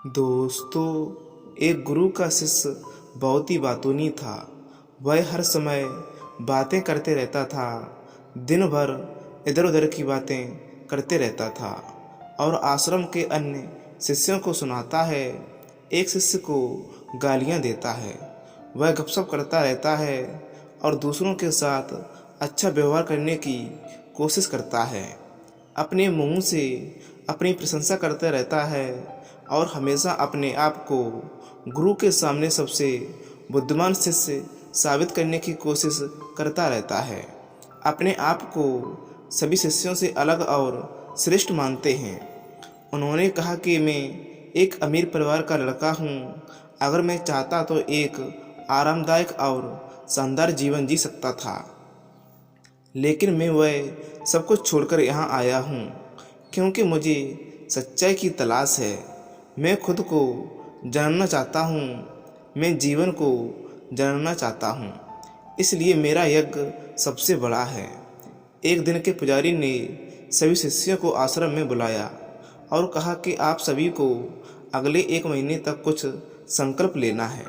दोस्तों, एक गुरु का शिष्य बहुत ही बातूनी था। वह हर समय बातें करते रहता था। दिन भर इधर उधर की बातें करते रहता था और आश्रम के अन्य शिष्यों को सुनाता है। एक शिष्य को गालियां देता है। वह गपशप करता रहता है और दूसरों के साथ अच्छा व्यवहार करने की कोशिश करता है। अपने मुंह से अपनी प्रशंसा करता रहता है और हमेशा अपने आप को गुरु के सामने सबसे बुद्धिमान शिष्य साबित करने की कोशिश करता रहता है। अपने आप को सभी शिष्यों से अलग और श्रेष्ठ मानते हैं। उन्होंने कहा कि मैं एक अमीर परिवार का लड़का हूँ। अगर मैं चाहता तो एक आरामदायक और शानदार जीवन जी सकता था, लेकिन मैं वह सब कुछ छोड़कर यहाँ आया हूँ क्योंकि मुझे सच्चाई की तलाश है। मैं खुद को जानना चाहता हूँ। मैं जीवन को जानना चाहता हूँ। इसलिए मेरा यज्ञ सबसे बड़ा है। एक दिन के पुजारी ने सभी शिष्यों को आश्रम में बुलाया और कहा कि आप सभी को अगले 1 महीने तक कुछ संकल्प लेना है।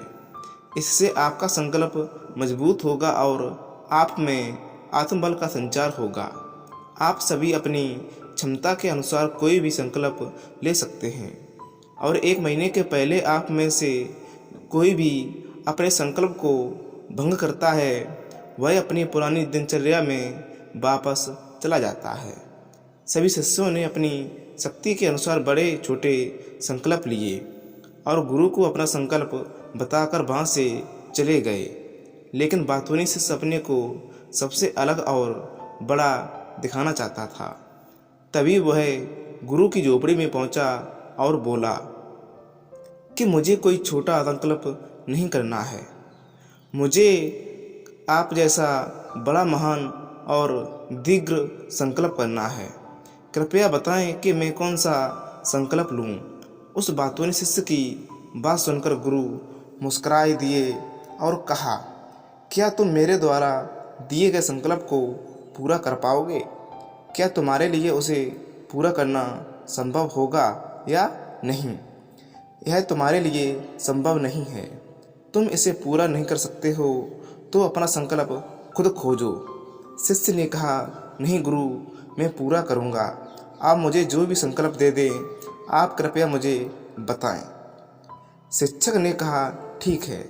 इससे आपका संकल्प मजबूत होगा और आप में आत्मबल का संचार होगा। आप सभी अपनी क्षमता के अनुसार कोई भी संकल्प ले सकते हैं और 1 महीने के पहले आप में से कोई भी अपने संकल्प को भंग करता है, वह अपनी पुरानी दिनचर्या में वापस चला जाता है। सभी शिष्यों ने अपनी शक्ति के अनुसार बड़े छोटे संकल्प लिए और गुरु को अपना संकल्प बताकर वहाँ से चले गए। लेकिन बातूनी शिष्य अपने को सबसे अलग और बड़ा दिखाना चाहता था। तभी वह गुरु की झोपड़ी में पहुंचा और बोला कि मुझे कोई छोटा संकल्प नहीं करना है। मुझे आप जैसा बड़ा महान और दीर्घ संकल्प करना है। कृपया बताएं कि मैं कौन सा संकल्प लूं। उस बातूनी शिष्य की बात सुनकर गुरु मुस्कुराए दिए और कहा, क्या तुम मेरे द्वारा दिए गए संकल्प को पूरा कर पाओगे? क्या तुम्हारे लिए उसे पूरा करना संभव होगा या नहीं? यह तुम्हारे लिए संभव नहीं है। तुम इसे पूरा नहीं कर सकते हो तो अपना संकल्प खुद खोजो। शिष्य ने कहा, नहीं गुरु, मैं पूरा करूँगा। आप मुझे जो भी संकल्प दे दें, आप कृपया मुझे बताएं। शिक्षक ने कहा, ठीक है,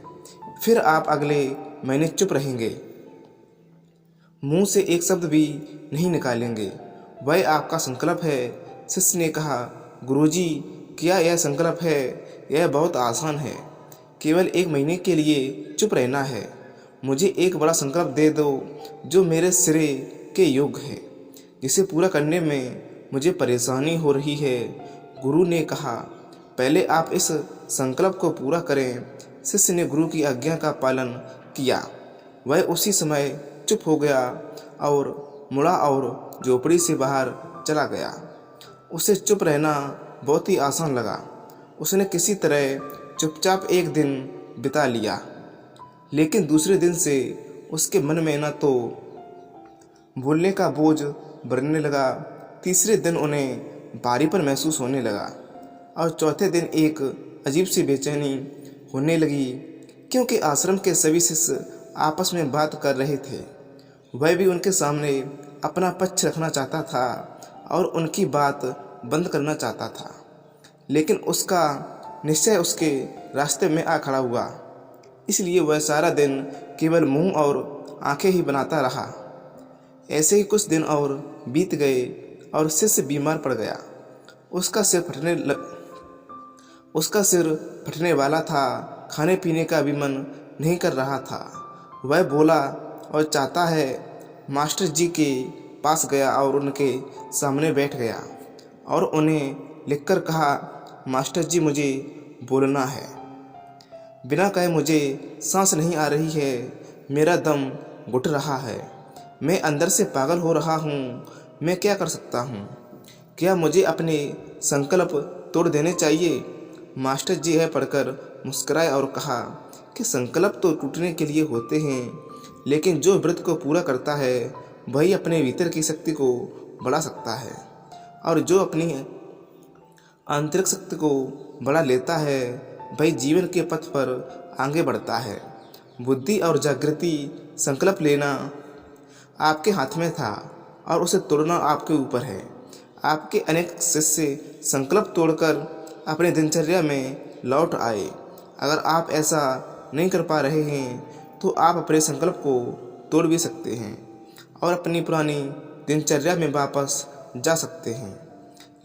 फिर आप अगले महीने चुप रहेंगे, मुंह से एक शब्द भी नहीं निकालेंगे। वह आपका संकल्प है। शिष्य ने कहा, गुरुजी, क्या यह संकल्प है? यह बहुत आसान है। केवल 1 महीने के लिए चुप रहना है। मुझे एक बड़ा संकल्प दे दो जो मेरे सिरे के योग्य है, जिसे पूरा करने में मुझे परेशानी हो रही है। गुरु ने कहा, पहले आप इस संकल्प को पूरा करें। शिष्य ने गुरु की आज्ञा का पालन किया। वह उसी समय चुप हो गया और मुड़ा और झोपड़ी से बाहर चला गया। उसे चुप रहना बहुत ही आसान लगा। उसने किसी तरह चुपचाप 1 दिन बिता लिया, लेकिन दूसरे दिन से उसके मन में न तो बोलने का बोझ बढ़ने लगा, तीसरे दिन उन्हें भारीपन महसूस होने लगा और चौथे दिन एक अजीब सी बेचैनी होने लगी, क्योंकि आश्रम के सभी शिष्य आपस में बात कर रहे थे। वह भी उनके सामने अपना पक्ष रखना चाहता था और उनकी बात बंद करना चाहता था, लेकिन उसका निश्चय उसके रास्ते में आ खड़ा हुआ। इसलिए वह सारा दिन केवल मुंह और आंखें ही बनाता रहा। ऐसे ही कुछ दिन और बीत गए और शिष्य बीमार पड़ गया। उसका सिर फटने वाला था। खाने पीने का भी मन नहीं कर रहा था। वह बोला और चाहता है मास्टर जी के पास गया और उनके सामने बैठ गया और उन्हें लिखकर कहा, मास्टर जी, मुझे बोलना है। बिना कहे मुझे सांस नहीं आ रही है। मेरा दम घुट रहा है। मैं अंदर से पागल हो रहा हूँ। मैं क्या कर सकता हूँ? क्या मुझे अपने संकल्प तोड़ देने चाहिए? मास्टर जी यह पढ़कर मुस्कुराए और कहा कि संकल्प तो टूटने के लिए होते हैं, लेकिन जो व्रत को पूरा करता है वही अपने भीतर की शक्ति को बढ़ा सकता है। और जो अपनी आंतरिक शक्ति को बढ़ा लेता है, वही जीवन के पथ पर आगे बढ़ता है। बुद्धि और जागृति, संकल्प लेना आपके हाथ में था और उसे तोड़ना आपके ऊपर है। आपके अनेक शिष्य संकल्प तोड़कर अपने दिनचर्या में लौट आए। अगर आप ऐसा नहीं कर पा रहे हैं तो आप अपने संकल्प को तोड़ भी सकते हैं और अपनी पुरानी दिनचर्या में वापस जा सकते हैं।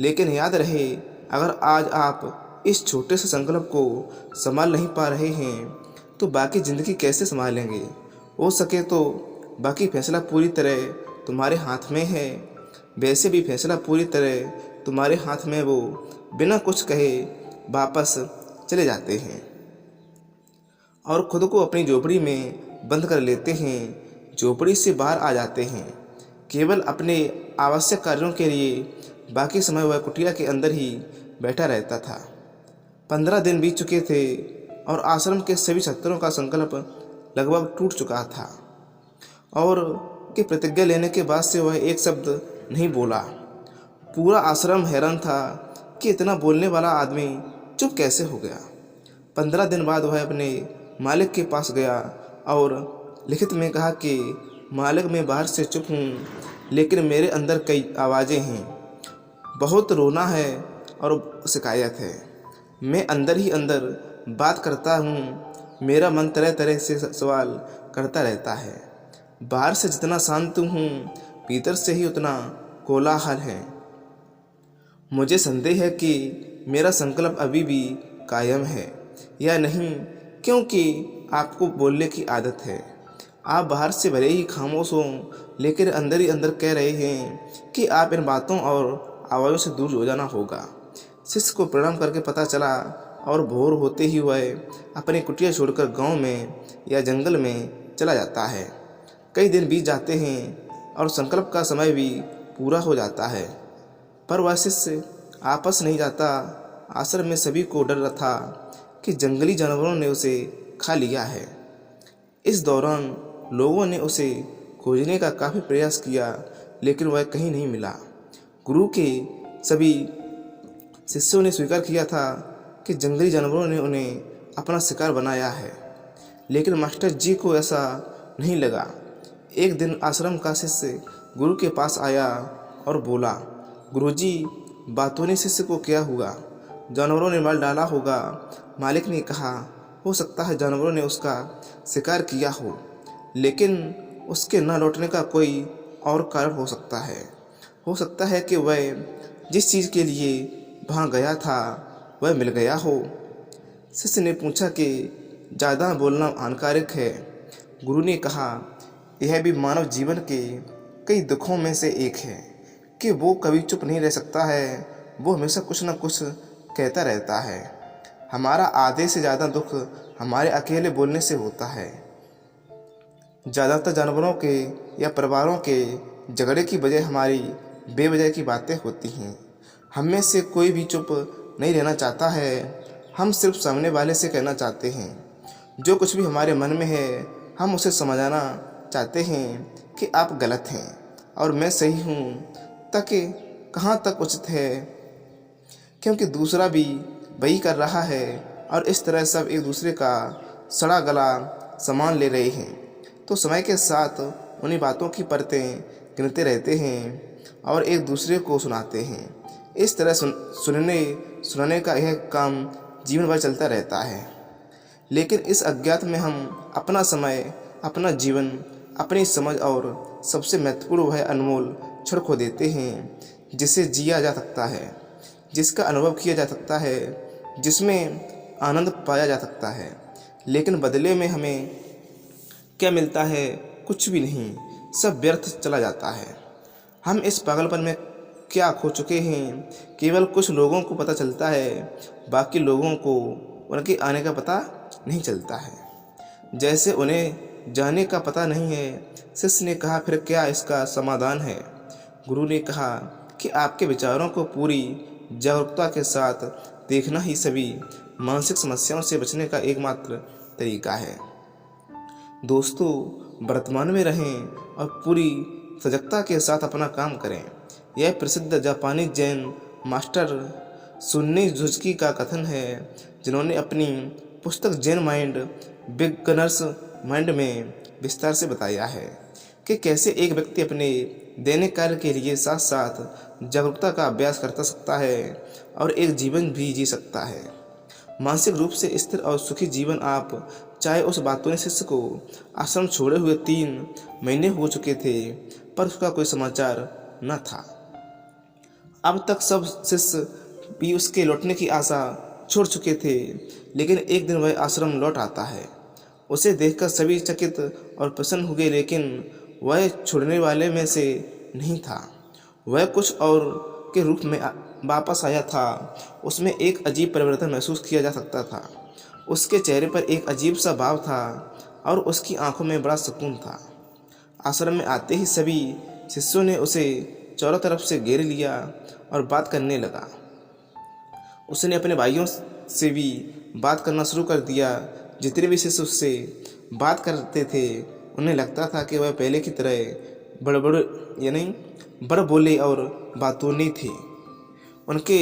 लेकिन याद रहे, अगर आज आप इस छोटे से संकल्प को संभाल नहीं पा रहे हैं तो बाकी ज़िंदगी कैसे संभालेंगे। हो सके तो बाकी फैसला पूरी तरह तुम्हारे हाथ में है। वैसे भी फैसला पूरी तरह तुम्हारे हाथ में वो बिना कुछ कहे वापस चले जाते हैं और खुद को अपनी झोपड़ी में बंद कर लेते हैं। झोपड़ी से बाहर आ जाते हैं केवल अपने आवश्यक कार्यों के लिए। बाकी समय वह कुटिया के अंदर ही बैठा रहता था। 15 दिन बीत चुके थे और आश्रम के सभी छात्रों का संकल्प लगभग टूट चुका था और कि प्रतिज्ञा लेने के बाद से वह एक शब्द नहीं बोला। पूरा आश्रम हैरान था कि इतना बोलने वाला आदमी चुप कैसे हो गया। 15 दिन बाद वह अपने मालिक के पास गया और लिखित में कहा कि मालिक, मैं बाहर से चुप हूँ, लेकिन मेरे अंदर कई आवाज़ें हैं। बहुत रोना है और शिकायत है। मैं अंदर ही अंदर बात करता हूँ। मेरा मन तरह तरह से सवाल करता रहता है। बाहर से जितना शांत हूँ, भीतर से ही उतना कोलाहल है। मुझे संदेह है कि मेरा संकल्प अभी भी कायम है या नहीं, क्योंकि आपको बोलने की आदत है। आप बाहर से भले ही खामोश हों, लेकिन अंदर ही अंदर कह रहे हैं कि आप इन बातों और आवाज़ों से दूर हो जाना होगा। शिष्य को प्रणाम करके पता चला और भोर होते ही वह अपनी कुटिया छोड़कर गांव में या जंगल में चला जाता है। कई दिन बीत जाते हैं और संकल्प का समय भी पूरा हो जाता है, पर वह शिष्य आपस नहीं जाता। आश्रम में सभी को डर था कि जंगली जानवरों ने उसे खा लिया है। इस दौरान लोगों ने उसे खोजने का काफ़ी प्रयास किया, लेकिन वह कहीं नहीं मिला। गुरु के सभी शिष्यों ने स्वीकार किया था कि जंगली जानवरों ने उन्हें अपना शिकार बनाया है, लेकिन मास्टर जी को ऐसा नहीं लगा। एक दिन आश्रम का शिष्य गुरु के पास आया और बोला, गुरुजी, बातों ने शिष्य को क्या हुआ? जानवरों ने मार डाला होगा। मालिक ने कहा, हो सकता है जानवरों ने उसका शिकार किया हो, लेकिन उसके न लौटने का कोई और कारण हो सकता है। हो सकता है कि वह जिस चीज़ के लिए वहाँ गया था वह मिल गया हो। शिष्य ने पूछा कि ज़्यादा बोलना हानिकारक है। गुरु ने कहा, यह भी मानव जीवन के कई दुखों में से एक है कि वो कभी चुप नहीं रह सकता है। वो हमेशा कुछ न कुछ कहता रहता है। हमारा आधे से ज़्यादा दुख हमारे अकेले बोलने से होता है। ज़्यादातर जानवरों के या परिवारों के झगड़े की वजह हमारी बेवजह की बातें होती हैं। हम में से कोई भी चुप नहीं रहना चाहता है। हम सिर्फ सामने वाले से कहना चाहते हैं जो कुछ भी हमारे मन में है। हम उसे समझाना चाहते हैं कि आप गलत हैं और मैं सही हूँ, ताकि कहाँ तक उचित है, क्योंकि दूसरा भी वही कर रहा है और इस तरह सब एक दूसरे का सड़ा गला सामान ले रहे हैं। तो समय के साथ उन्हीं बातों की परतें गिनते रहते हैं और एक दूसरे को सुनाते हैं। इस तरह सुनाने का यह काम जीवन भर चलता रहता है। लेकिन इस अज्ञात में हम अपना समय, अपना जीवन, अपनी समझ और सबसे महत्वपूर्ण वह अनमोल क्षण खो देते हैं जिसे जिया जा सकता है, जिसका अनुभव किया जा सकता है, जिसमें आनंद पाया जा सकता है। लेकिन बदले में हमें क्या मिलता है? कुछ भी नहीं, सब व्यर्थ चला जाता है। हम इस पागलपन में क्या खो चुके हैं? केवल कुछ लोगों को पता चलता है, बाकी लोगों को उनके आने का पता नहीं चलता है, जैसे उन्हें जाने का पता नहीं है। शिष्य ने कहा, फिर क्या इसका समाधान है? गुरु ने कहा कि आपके विचारों को पूरी जागरूकता के साथ देखना ही सभी मानसिक समस्याओं से बचने का एकमात्र तरीका है। दोस्तों, वर्तमान में रहें और पूरी सजगता के साथ अपना काम करें। यह प्रसिद्ध जापानी जैन मास्टर सुन्नी जुस्की का कथन है, जिन्होंने अपनी पुस्तक जेन माइंड बिगनर्स माइंड में विस्तार से बताया है कि कैसे एक व्यक्ति अपने दैनिक कार्य के लिए साथ साथ जागरूकता का अभ्यास करता सकता है और एक जीवन भी जी सकता है। मानसिक रूप से स्थिर और सुखी जीवन आप चाहे उस बातों ने शिष्य को आश्रम छोड़े हुए 3 महीने हो चुके थे, पर उसका कोई समाचार न था। अब तक सब शिष्य भी उसके लौटने की आशा छोड़ चुके थे, लेकिन एक दिन वह आश्रम लौट आता है। उसे देखकर सभी चकित और प्रसन्न हो गए, लेकिन वह छोड़ने वाले में से नहीं था। वह कुछ और के रूप में वापस आया था। उसमें एक अजीब परिवर्तन महसूस किया जा सकता था। उसके चेहरे पर एक अजीब सा भाव था और उसकी आंखों में बड़ा सुकून था। आश्रम में आते ही सभी शिष्यों ने उसे चारों तरफ से घेर लिया और बात करने लगा। उसने अपने भाइयों से भी बात करना शुरू कर दिया। जितने भी शिष्य उससे बात करते थे, उन्हें लगता था कि वह पहले की तरह बड़ बोले और बातूनी थे। उनके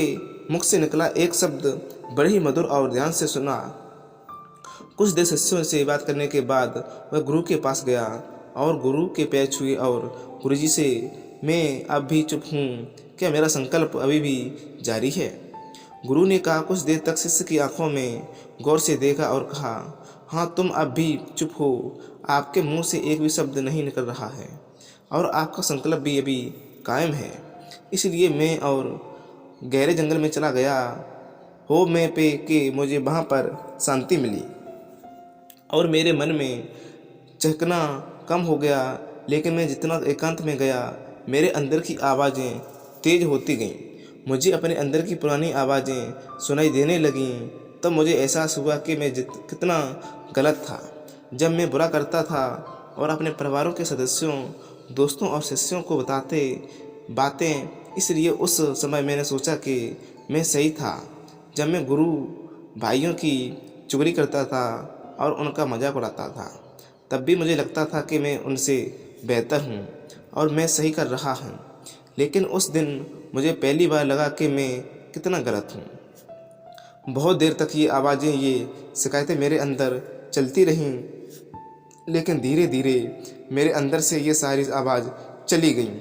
मुख से निकला एक शब्द बड़े ही मधुर और ध्यान से सुना। कुछ देर शिष्यों से बात करने के बाद वह गुरु के पास गया और गुरु के पैर छुए और गुरुजी से, मैं अब भी चुप हूँ, क्या मेरा संकल्प अभी भी जारी है? गुरु ने कहा। कुछ देर तक शिष्य की आंखों में गौर से देखा और कहा, हाँ, तुम अब भी चुप हो। आपके मुंह से एक भी शब्द नहीं निकल रहा है और आपका संकल्प भी अभी कायम है। इसलिए मैं और गहरे जंगल में चला गया हो मैं पे कि मुझे वहाँ पर शांति मिली और मेरे मन में चहकना कम हो गया। लेकिन मैं जितना एकांत में गया, मेरे अंदर की आवाज़ें तेज होती गईं। मुझे अपने अंदर की पुरानी आवाज़ें सुनाई देने लगीं। तब मुझे एहसास हुआ कि मैं कितना गलत था। जब मैं बुरा करता था और अपने परिवारों के सदस्यों, दोस्तों और शिष्यों को बताते बातें, इसलिए उस समय मैंने सोचा कि मैं सही था। जब मैं गुरु भाइयों की चुगली करता था और उनका मजाक उड़ाता था, तब भी मुझे लगता था कि मैं उनसे बेहतर हूँ और मैं सही कर रहा हूँ। लेकिन उस दिन मुझे पहली बार लगा कि मैं कितना गलत हूँ। बहुत देर तक ये आवाज़ें, ये शिकायतें मेरे अंदर चलती रहीं, लेकिन धीरे धीरे मेरे अंदर से ये सारी आवाज़ चली गईं।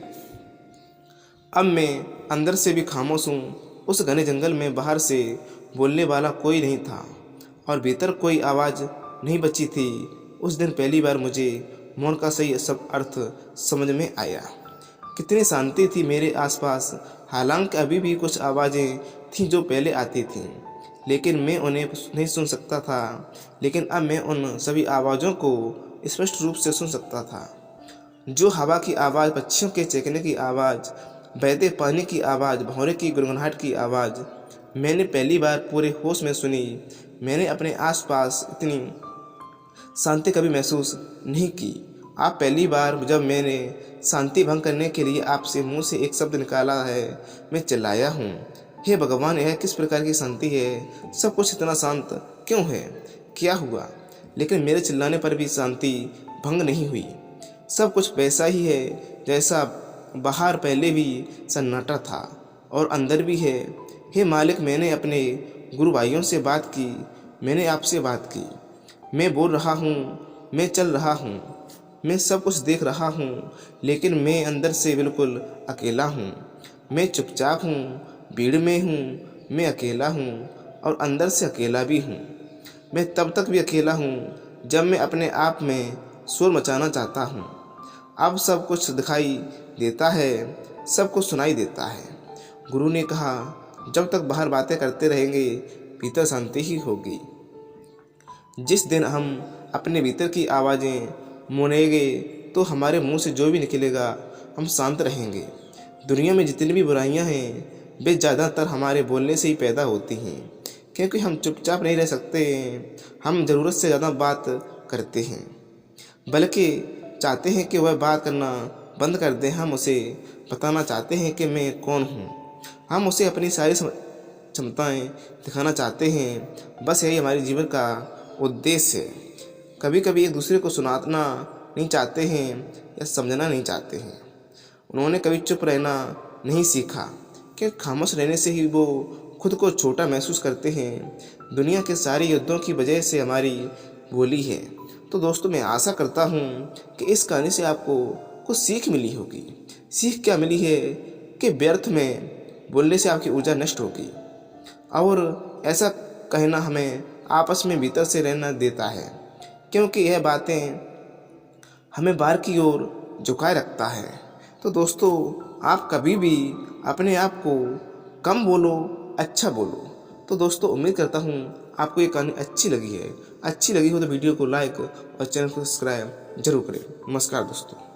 अब मैं अंदर से भी खामोश हूँ। उस घने जंगल में बाहर से बोलने वाला कोई नहीं था और भीतर कोई आवाज़ नहीं बची थी। उस दिन पहली बार मुझे मौन का सही सब अर्थ समझ में आया। कितनी शांति थी मेरे आसपास। हालांकि अभी भी कुछ आवाज़ें थीं जो पहले आती थीं, लेकिन मैं उन्हें नहीं सुन सकता था। लेकिन अब मैं उन सभी आवाज़ों को स्पष्ट रूप से सुन सकता था। जो हवा की आवाज़, पक्षियों के चहकने की आवाज़, बहते पानी की आवाज़, भौरे की गुनगुनाहट की आवाज़ मैंने पहली बार पूरे होश में सुनी। मैंने अपने आसपास इतनी शांति कभी महसूस नहीं की। आप पहली बार जब मैंने शांति भंग करने के लिए आपसे मुंह से एक शब्द निकाला है, मैं चिल्लाया हूँ, हे भगवान, यह किस प्रकार की शांति है? सब कुछ इतना शांत क्यों है? क्या हुआ? लेकिन मेरे चिल्लाने पर भी शांति भंग नहीं हुई। सब कुछ वैसा ही है जैसा बाहर पहले भी सन्नाटा था और अंदर भी है। हे मालिक, मैंने अपने गुरु भाइयों से बात की, मैंने आपसे बात की। मैं बोल रहा हूँ, मैं चल रहा हूँ, मैं सब कुछ देख रहा हूँ, लेकिन मैं अंदर से बिल्कुल अकेला हूँ। मैं चुपचाप हूँ, भीड़ में हूँ, मैं अकेला हूँ और अंदर से अकेला भी हूँ। मैं तब तक भी अकेला हूँ जब मैं अपने आप में शोर मचाना चाहता हूँ। अब सब कुछ दिखाई देता है, सब कुछ सुनाई देता है। गुरु ने कहा, जब तक बाहर बातें करते रहेंगे, भीतर शांति ही होगी। जिस दिन हम अपने भीतर की आवाज़ें मुनेंगे, तो हमारे मुंह से जो भी निकलेगा, हम शांत रहेंगे। दुनिया में जितनी भी बुराइयां हैं, वे ज़्यादातर हमारे बोलने से ही पैदा होती हैं, क्योंकि हम चुपचाप नहीं रह सकते। हम ज़रूरत से ज़्यादा बात करते हैं, बल्कि चाहते हैं कि वह बात करना बंद कर दें। हम उसे बताना चाहते हैं कि मैं कौन हूँ। हम उसे अपनी सारी क्षमताएं दिखाना चाहते हैं। बस यही हमारे जीवन का उद्देश्य है। कभी कभी एक दूसरे को सुनाना नहीं चाहते हैं या समझना नहीं चाहते हैं। उन्होंने कभी चुप रहना नहीं सीखा, कि खामोश रहने से ही वो खुद को छोटा महसूस करते हैं। दुनिया के सारे युद्धों की वजह से हमारी बोली है। तो दोस्तों मैं आशा करता हूँ कि इस कहानी से आपको कुछ सीख मिली होगी। सीख क्या मिली है कि व्यर्थ में बोलने से आपकी ऊर्जा नष्ट होगी और ऐसा कहना हमें आपस में भीतर से रहना देता है, क्योंकि यह बातें हमें बाहर की ओर झुकाए रखता है। तो दोस्तों आप कभी भी अपने आप को कम बोलो, अच्छा बोलो। तो दोस्तों उम्मीद करता हूँ आपको ये कहानी अच्छी लगी है। अच्छी लगी हो तो वीडियो को लाइक और चैनल को सब्सक्राइब जरूर करें। नमस्कार दोस्तों।